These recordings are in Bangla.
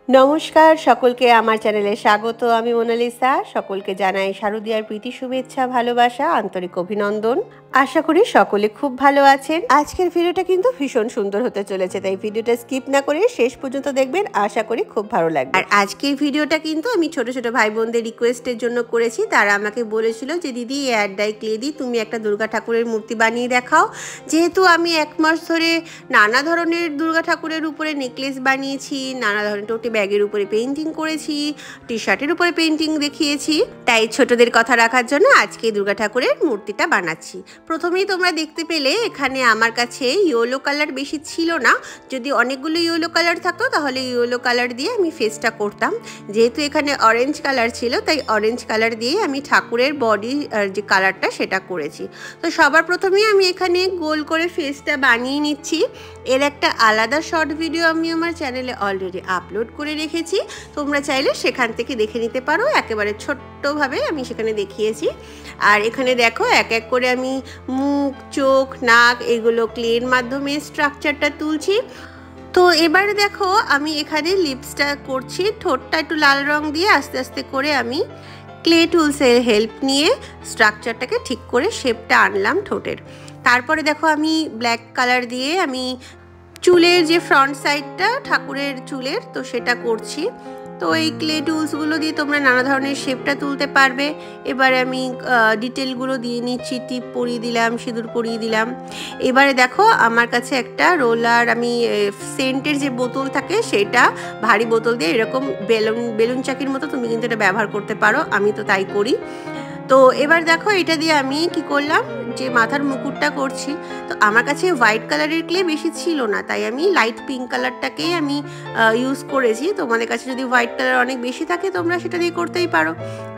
নমস্কার সকলকে আমার চ্যানেলে স্বাগত। আমি মোনালিসা। সকলকে জানাই শারদীয়ার প্রীতি শুভেচ্ছা, ভালোবাসা, আন্তরিক অভিনন্দন। আশা করি সকলে খুব ভালো আছেন। আজকের ভিডিওটা কিন্তু ভীষণ সুন্দর হতে চলেছে, তাই ভিডিওটা স্কিপ না করে শেষ পর্যন্ত দেখবেন। আশা করি খুব ভালো লাগবে। আর আজকের ভিডিওটা কিন্তু আমি ছোট ছোট ভাই বোনদের রিকোয়েস্টের জন্য করেছি। তারা আমাকে বলেছিল যে দিদি এয়ার ডাই ক্লে দিয়ে তুমি একটা দুর্গা ঠাকুরের মূর্তি বানিয়ে দেখাও। যেহেতু আমি 1 মাস ধরে নানা ধরনের দুর্গা ঠাকুরের উপরে নেকলেস বানিয়েছি, নানা ধরনের টোটে ব্যাগের উপরে পেইন্টিং করেছি, টি শার্টের উপরে পেইন্টিং দেখিয়েছি, তাই ছোটদের কথা রাখার জন্য আজকে দুর্গা ঠাকুরের মূর্তিটা বানাচ্ছি। প্রথমেই তোমরা দেখতে পেলে এখানে আমার কাছে ইয়েলো কালার বেশি ছিল না। যদি অনেকগুলো ইয়েলো কালার থাকতো তাহলে ইয়েলো কালার দিয়ে আমি ফেসটা করতাম। যেহেতু এখানে অরেঞ্জ কালার ছিল তাই অরেঞ্জ কালার দিয়ে আমি ঠাকুরের বডি যে কালারটা সেটা করেছি। তো সবার প্রথমেই আমি এখানে গোল করে ফেসটা বানিয়ে নিচ্ছি। এর একটা আলাদা শর্ট ভিডিও আমি আমার চ্যানেলে অলরেডি আপলোড করে রেখেছি, তোমরা চাইলে সেখান থেকে দেখে নিতে পারো। একেবারে ছোট্টভাবে আমি সেখানে দেখিয়েছি। আর এখানে দেখো এক এক করে আমি মুখ, চোখ, নাক এগুলো ক্লের মাধ্যমে স্ট্রাকচারটা তুলছি। তো এবার দেখো আমি এখানে লিপসটা করছি। ঠোঁটটা একটু লাল রং দিয়ে আস্তে আস্তে করে আমি ক্লে টুলসের হেল্প নিয়ে স্ট্রাকচারটাকে ঠিক করে শেপটা আনলাম ঠোঁটের। তারপরে দেখো আমি ব্ল্যাক কালার দিয়ে আমি চুলের যে ফ্রন্ট সাইডটা ঠাকুরের চুলের তো সেটা করছি। তো এই ক্লে টুলসগুলো দিয়ে তোমরা নানা ধরনের শেপটা তুলতে পারবে। এবারে আমি ডিটেলগুলো দিয়ে নিচ্ছি, টিপ পরিয়ে দিলাম, সিঁদুর পরিয়ে দিলাম। এবারে দেখো আমার কাছে একটা রোলার, আমি সেন্টের যে বোতল থাকে সেটা ভারী বোতল দিয়ে এরকম বেলুন চাকির মতো তুমি কিন্তু এটা ব্যবহার করতে পারো, আমি তো তাই করি। তো এবার দেখো এটা দিয়ে আমি কি করলাম, যে মাথার মুকুটটা করছি। তো আমার কাছে হোয়াইট কালারের ক্লে বেশি ছিল না, তাই আমি লাইট পিঙ্ক কালারটাকেই আমি ইউজ করেছি। তোমাদের কাছে যদি হোয়াইট কালার অনেক বেশি থাকে তোমরা সেটা দিয়ে করতেই পারো।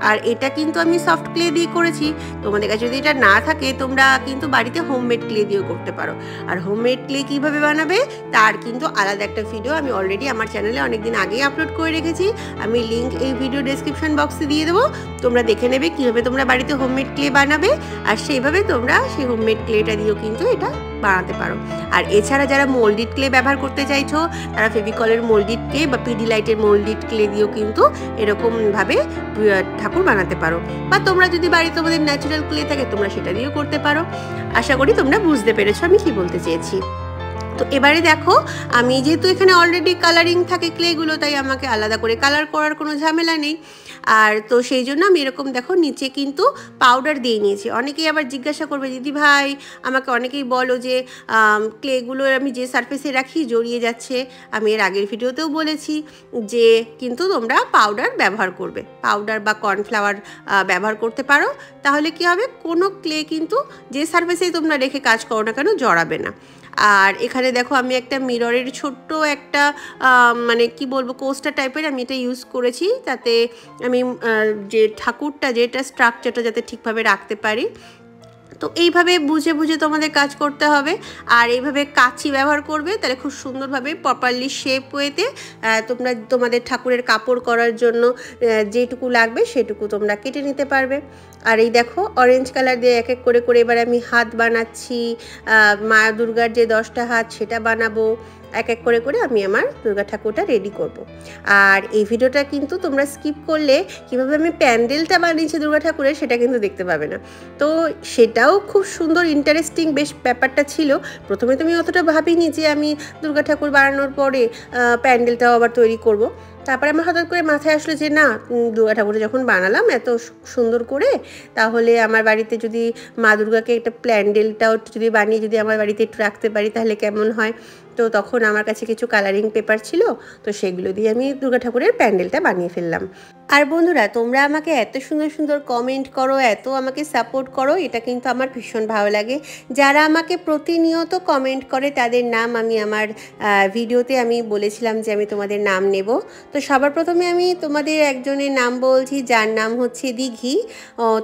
আর এটা কিন্তু আমি সফট ক্লে দিয়ে করেছি। তোমাদের কাছে যদি এটা না থাকে তোমরা কিন্তু বাড়িতে হোমমেড ক্লে দিয়েও করতে পারো। আর হোমমেড ক্লে কীভাবে বানাবে তার কিন্তু আলাদা একটা ভিডিও আমি অলরেডি আমার চ্যানেলে অনেকদিন আগেই আপলোড করে রেখেছি। আমি লিঙ্ক এই ভিডিও ডেসক্রিপশন বক্সে দিয়ে দেবো, তোমরা দেখে নেবে কীভাবে তোমরা বাড়িতে হোমমেড ক্লে বানাবে। আর সেইভাবে তোমরা সেই হোমমেড ক্লেটা দিয়েও কিন্তু এটা বানাতে পারো। আর এছাড়া যারা মোল্ডিড ক্লে ব্যবহার করতে চাইছো তারা ফেভিকলের মোল্ডিড ক্লে বা পিডিলাইটের মোল্ডিড ক্লে দিয়েও কিন্তু এরকমভাবে ঠাকুর বানাতে পারো। বা তোমরা যদি বাড়িতে তোমাদের ন্যাচারাল ক্লে থাকে তোমরা সেটা দিয়েও করতে পারো। আশা করি তোমরা বুঝতে পেরেছো আমি কি বলতে চেয়েছি। তো এবারে দেখো আমি যেহেতু এখানে অলরেডি কালারিং থাকে ক্লেগুলো, তাই আমাকে আলাদা করে কালার করার কোনো ঝামেলা নেই। আর তো সেই জন্য আমি এরকম দেখো নিচে কিন্তু পাউডার দিয়ে নিয়েছি। অনেকেই আবার জিজ্ঞাসা করবে দিদি ভাই, আমাকে অনেকেই বলো যে ক্লেগুলো আমি যে সারফেসে রাখি জড়িয়ে যাচ্ছে। আমি এর আগের ভিডিওতেও বলেছি যে কিন্তু তোমরা পাউডার ব্যবহার করবে, পাউডার বা কর্নফ্লাওয়ার ব্যবহার করতে পারো। তাহলে কি হবে, কোনো ক্লে কিন্তু যে সারফেসেই তোমরা রেখে কাজ করো না কেন জড়াবে না। আর এখানে দেখো আমি একটা মিররের ছোট্ট একটা মানে কি বলবো কোস্টার টাইপের আমি এটা ইউজ করেছি, যাতে আমি যে ঠাকুরটা যেটা স্ট্রাকচারটা যাতে ঠিকভাবে রাখতে পারি। তো এইভাবে বুঝে বুঝে তোমাদের কাজ করতে হবে। আর এইভাবে কাঁচি ব্যবহার করবে, তাহলে খুব সুন্দরভাবে প্রপারলি শেপ ওয়েতে তোমরা তোমাদের ঠাকুরের কাপড় করার জন্য যেটুকু লাগবে সেটুকু তোমরা কেটে নিতে পারবে। আর এই দেখো অরেঞ্জ কালার দিয়ে এক এক করে করে এবার আমি হাত বানাচ্ছি। মা দুর্গার যে 10টা হাত সেটা বানাবো। এক এক করে করে আমি আমার দুর্গা ঠাকুরটা রেডি করব। আর এই ভিডিওটা কিন্তু তোমরা স্কিপ করলে কীভাবে আমি প্যান্ডেলটা বানিয়েছি দুর্গা ঠাকুরের সেটা কিন্তু দেখতে পাবে না। তো সেটাও খুব সুন্দর ইন্টারেস্টিং বেশ ব্যাপারটা ছিল। প্রথমে তো আমি অতটা ভাবিনি যে আমি দুর্গা ঠাকুর বানানোর পরে প্যান্ডেলটাও আবার তৈরি করব। তারপরে আমার হঠাৎ করে মাথায় আসলো যে না, দুর্গা ঠাকুরটা যখন বানালাম এত সুন্দর করে, তাহলে আমার বাড়িতে যদি মা দুর্গাকে একটা প্যান্ডেলটাও যদি বানিয়ে যদি আমার বাড়িতে একটু রাখতে পারি তাহলে কেমন হয়। তো তখন আমার কাছে কিছু কালারিং পেপার ছিল, তো সেগুলো দিয়ে আমি দুর্গা ঠাকুরের প্যান্ডেলটা বানিয়ে ফেললাম। আর বন্ধুরা তোমরা আমাকে এত সুন্দর সুন্দর কমেন্ট করো, এত আমাকে সাপোর্ট করো, এটা কিন্তু আমার ভীষণ ভালো লাগে। যারা আমাকে প্রতিনিয়ত কমেন্ট করে তাদের নাম আমি আমার ভিডিওতে আমি বলেছিলাম যে আমি তোমাদের নাম নেব। তো সবার প্রথমে আমি তোমাদের একজনের নাম বলছি, যার নাম হচ্ছে দিঘি।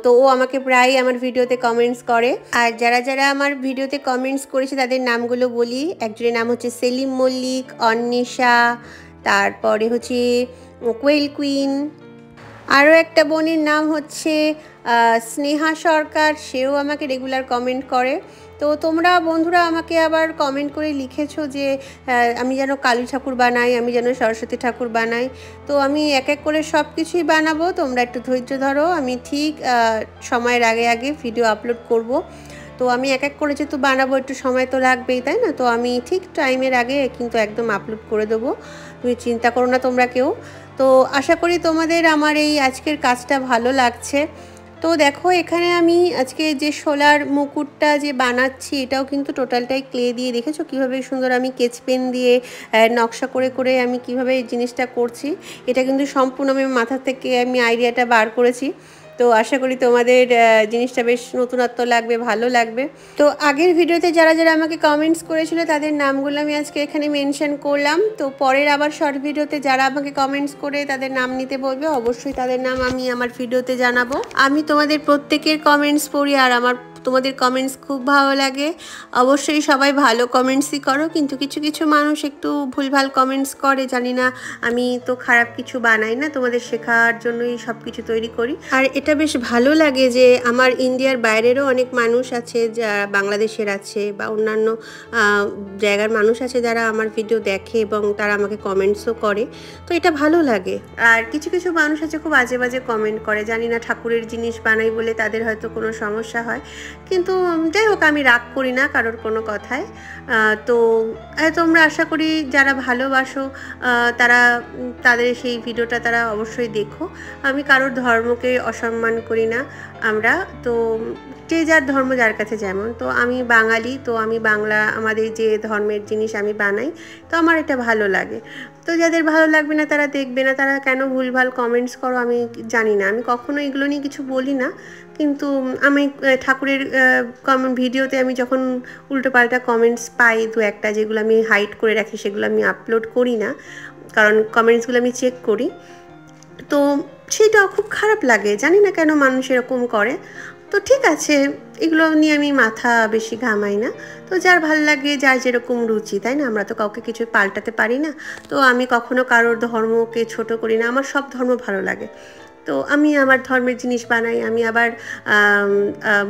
তো ও আমাকে প্রায় আমার ভিডিওতে কমেন্টস করে। আর যারা যারা আমার ভিডিওতে কমেন্টস করেছে তাদের নামগুলো বলি। একজনের নাম হচ্ছে সেলিম মল্লিক, অন্বেষা, তারপরে হচ্ছে কোয়েল কুইন, আরও একটা বোনের নাম হচ্ছে স্নেহা সরকার, সেও আমাকে রেগুলার কমেন্ট করে। তো তোমরা বন্ধুরা আমাকে আবার কমেন্ট করে লিখেছো যে আমি যেন কালী ঠাকুর বানাই, আমি যেন সরস্বতী ঠাকুর বানাই। তো আমি এক এক করে সব কিছুই বানাবো, তোমরা একটু ধৈর্য ধরো। আমি ঠিক সময়ের আগে আগে ভিডিও আপলোড করব। তো আমি এক এক করে যেহেতু বানাবো, একটু সময় তো লাগবেই, তাই না? তো আমি ঠিক টাইমের আগে কিন্তু একদম আপলোড করে দেবো, তুমি চিন্তা করো না তোমরা কেউ। তো আশা করি তোমাদের আমার এই আজকের কাজটা ভালো লাগছে। তো দেখো এখানে আমি আজকে যে শোলার মুকুটটা যে বানাচ্ছি, এটাও কিন্তু টোটালটাই ক্লে দিয়ে, দেখেছো কীভাবে সুন্দর আমি স্কেচ পেন দিয়ে নকশা করে করে আমি কিভাবে এই জিনিসটা করছি। এটা কিন্তু সম্পূর্ণ আমি মাথা থেকে আমি আইডিয়াটা বার করেছি। তো আশা করি তোমাদের জিনিসটা বেশ নতুনত্ব লাগবে, ভালো লাগবে। তো আগের ভিডিওতে যারা যারা আমাকে কমেন্টস করেছিল তাদের নামগুলো আমি আজকে এখানে মেনশন করলাম। তো পরের আবার শর্ট ভিডিওতে যারা আমাকে কমেন্টস করে তাদের নাম নিতে বলবে, অবশ্যই তাদের নাম আমি আমার ভিডিওতে জানাবো। আমি তোমাদের প্রত্যেকের কমেন্টস পড়ি, আর আমার তোমাদের কমেন্টস খুব ভালো লাগে। অবশ্যই সবাই ভালো কমেন্টসই করো, কিন্তু কিছু কিছু মানুষ একটু ভুলভাল কমেন্টস করে, জানি না। আমি তো খারাপ কিছু বানাই না, তোমাদের শেখার জন্যই সব কিছু তৈরি করি। আর এটা বেশ ভালো লাগে যে আমার ইন্ডিয়ার বাইরেরও অনেক মানুষ আছে, যারা বাংলাদেশের আছে বা অন্যান্য জায়গার মানুষ আছে যারা আমার ভিডিও দেখে এবং তারা আমাকে কমেন্টসও করে। তো এটা ভালো লাগে। আর কিছু কিছু মানুষ আছে খুব বাজে বাজে কমেন্ট করে, জানি না ঠাকুরের জিনিস বানাই বলে তাদের হয়তো কোনো সমস্যা হয়, কিন্তু যাই হোক আমি রাগ করি না কারোর কোনো কথায়। তো তোমরা আশা করি যারা ভালোবাসো তারা তাদের সেই ভিডিওটা তারা অবশ্যই দেখো। আমি কারোর ধর্মকে অসম্মান করি না। আমরা তো যে যার ধর্ম যার কাছে যেমন, তো আমি বাঙালি, তো আমি বাংলা আমাদের যে ধর্মের জিনিস আমি বানাই, তো আমার এটা ভালো লাগে। তো যাদের ভালো লাগবে না তারা দেখবে না, তারা কেন ভুলভাল কমেন্টস করো আমি জানি না। আমি কখনো এগুলো নিয়ে কিছু বলি না, কিন্তু আমি ঠাকুরের ভিডিওতে আমি যখন উল্টোপাল্টা কমেন্টস পাই দু একটা, যেগুলো আমি হাইড করে রাখি সেগুলো আমি আপলোড করি না, কারণ কমেন্টসগুলো আমি চেক করি। তো সেটা খুব খারাপ লাগে, জানি না কেন মানুষ এরকম করে। তো ঠিক আছে, এগুলো নিয়ে আমি মাথা বেশি ঘামাই না। তো যার ভাল লাগে, যার যেরকম রুচি, তাই না? আমরা তো কাউকে কিছু পাল্টাতে পারি না। তো আমি কখনো কারোর ধর্মকে ছোট করি না, আমার সব ধর্ম ভালো লাগে। তো আমি আমার ধর্মের জিনিস বানাই। আমি আবার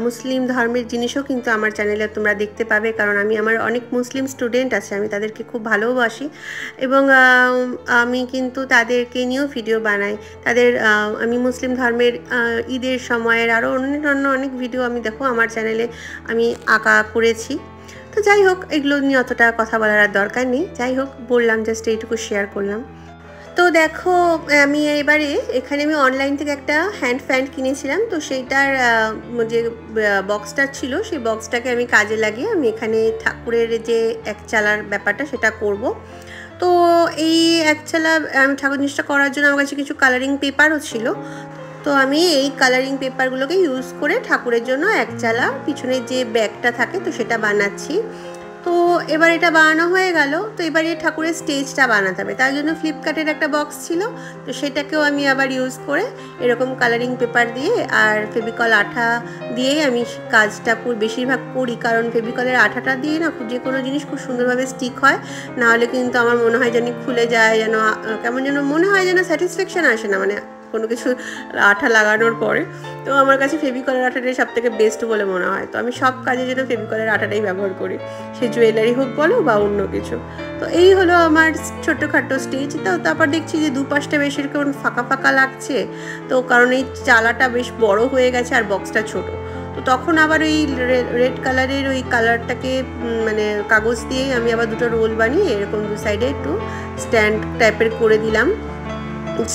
মুসলিম ধর্মের জিনিসও কিন্তু আমার চ্যানেলে তোমরা দেখতে পাবে, কারণ আমি আমার অনেক মুসলিম স্টুডেন্ট আছে, আমি তাদেরকে খুব ভালোবাসি এবং আমি কিন্তু তাদেরকে নিয়েও ভিডিও বানাই। তাদের আমি মুসলিম ধর্মের ঈদের সময়ের আরও অন্য অনেক ভিডিও আমি দেখো আমার চ্যানেলে আমি আঁকা করেছি। তো যাই হোক, এগুলো নিয়ে অতটা কথা বলার আর দরকার নেই। যাই হোক, বললাম, জাস্ট এইটুকু শেয়ার করলাম। তো দেখো আমি এবারে এখানে আমি অনলাইন থেকে একটা হ্যান্ড ফ্যান কিনেছিলাম। তো সেইটার যে বক্সটা ছিল, সেই বক্সটাকে আমি কাজে লাগিয়ে আমি এখানে ঠাকুরের যে একচালার ব্যাপারটা সেটা করব। তো এই একচালা আমি ঠাকুর জিনিসটা করার জন্য আমার কাছে কিছু কালারিং পেপারও ছিল। তো আমি এই কালারিং পেপারগুলোকে ইউজ করে ঠাকুরের জন্য একচালা পিছনের যে ব্যাগটা থাকে তো সেটা বানাচ্ছি। তো এবার এটা বানানো হয়ে গেল। তো এবারে ঠাকুরের স্টেজটা বানাতে হবে, তার জন্য ফ্লিপকার্টের একটা বক্স ছিল, তো সেটাকেও আমি আবার ইউজ করে এরকম কালারিং পেপার দিয়ে আর ফেভিকল আঠা দিয়েই আমি কাজটা বেশিরভাগ করি, কারণ ফেভিকলের আঠাটা দিয়ে না যে কোনো জিনিস খুব সুন্দরভাবে স্টিক হয়। নাহলে কিন্তু আমার মনে হয় যেন খুলে যায়, যেন কেমন যেন মনে হয়, যেন স্যাটিসফ্যাকশান আসে না মানে কোনো কিছু আঠা লাগানোর পরে। তো আমার কাছে ফেভিকলের আঠাটাই সব থেকে বেস্ট বলে মনে হয়। তো আমি সব কাজের জন্য ফেভিকলের আঠাটাই ব্যবহার করি, সে জুয়েলারি হোক বলো বা অন্য কিছু। তো এই হলো আমার ছোটোখাটো স্টেজ। তো তারপর দেখছি যে দুপাশটা বেশ এরকম ফাঁকা ফাঁকা লাগছে, তো কারণ এই চালাটা বেশ বড় হয়ে গেছে আর বক্সটা ছোট। তো তখন আবার ওই রেড কালারের ওই কালারটাকে মানে কাগজ দিয়ে আমি আবার দুটো রোল বানিয়ে এরকম দু সাইডে একটু স্ট্যান্ড টাইপের করে দিলাম,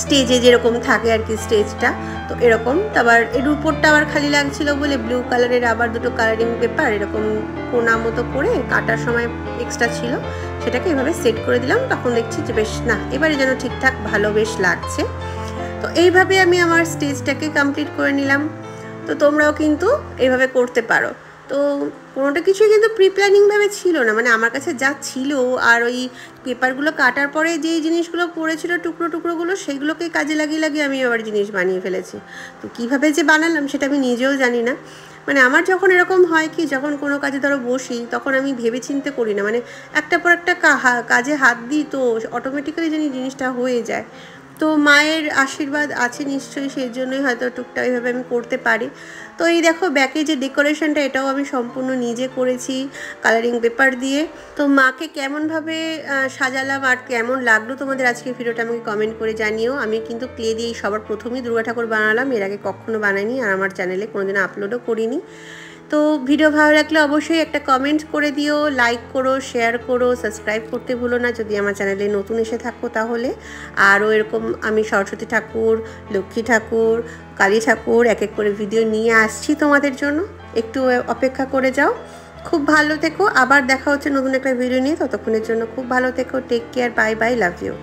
স্টেজে যেরকম থাকে আর কি স্টেজটা। তো এরকম আবার এর উপরটা আবার খালি লাগছিল বলে ব্লু কালারের আবার দুটো কালারিং পেপার এরকম কোনা মতো করে কাটার সময় এক্সট্রা ছিল, সেটাকে এভাবে সেট করে দিলাম। তখন দেখছি যে বেশ না, এবারে যেন ঠিকঠাক ভালো বেশ লাগছে। তো এইভাবে আমি আমার স্টেজটাকে কমপ্লিট করে নিলাম। তো তোমরাও কিন্তু এইভাবে করতে পারো। তো কোনোটা কিছুই কিন্তু প্রি প্ল্যানিংভাবে ছিল না, মানে আমার কাছে যা ছিল আর ওই পেপারগুলো কাটার পরে যেই জিনিসগুলো পড়েছিল টুকরো টুকরোগুলো, সেইগুলোকে কাজে লাগিয়ে লাগিয়ে আমি আবার জিনিস বানিয়ে ফেলেছি। তো কীভাবে যে বানালাম সেটা আমি নিজেও জানি না। মানে আমার যখন এরকম হয় কি, যখন কোনো কাজে ধরো বসি তখন আমি ভেবে চিন্তে করি না, মানে একটা পর একটা কাজে হাত দিই, তো অটোমেটিক্যালি জানি জিনিসটা হয়ে যায়। তো মায়ের আশীর্বাদ আছে নিশ্চয়ই, সেই জন্যই হয়তো টুকটাক এইভাবে আমি করতে পারি। তো এই দেখো ব্যাকে যে ডেকোরেশনটা, এটাও আমি সম্পূর্ণ নিজে করেছি কালারিং পেপার দিয়ে। তো মাকে কেমনভাবে সাজালাম আর কেমন লাগলো তোমাদের আজকের ভিডিওটা আমাকে কমেন্ট করে জানিও। আমি কিন্তু ক্লে দিয়েই সবার প্রথমেই দুর্গা ঠাকুর বানালাম, এর আগে কখনো বানাইনি আর আমার চ্যানেলে কোনোদিন আপলোডও করিনি। তো ভিডিও ভালো লাগলে অবশ্যই একটা কমেন্ট করে দিও, লাইক করো, শেয়ার করো, সাবস্ক্রাইব করতে ভুলো না যদি আমার চ্যানেলে নতুন এসে থাকো তাহলে। আরও এরকম আমি সরস্বতী ঠাকুর, লক্ষ্মী ঠাকুর, কালী ঠাকুর এক এক করে ভিডিও নিয়ে আসছি তোমাদের জন্য, একটু অপেক্ষা করে যাও। খুব ভালো থেকো, আবার দেখা হচ্ছে নতুন একটা ভিডিও নিয়ে। ততক্ষণের জন্য খুব ভালো থেকো, take care, bye bye, love you.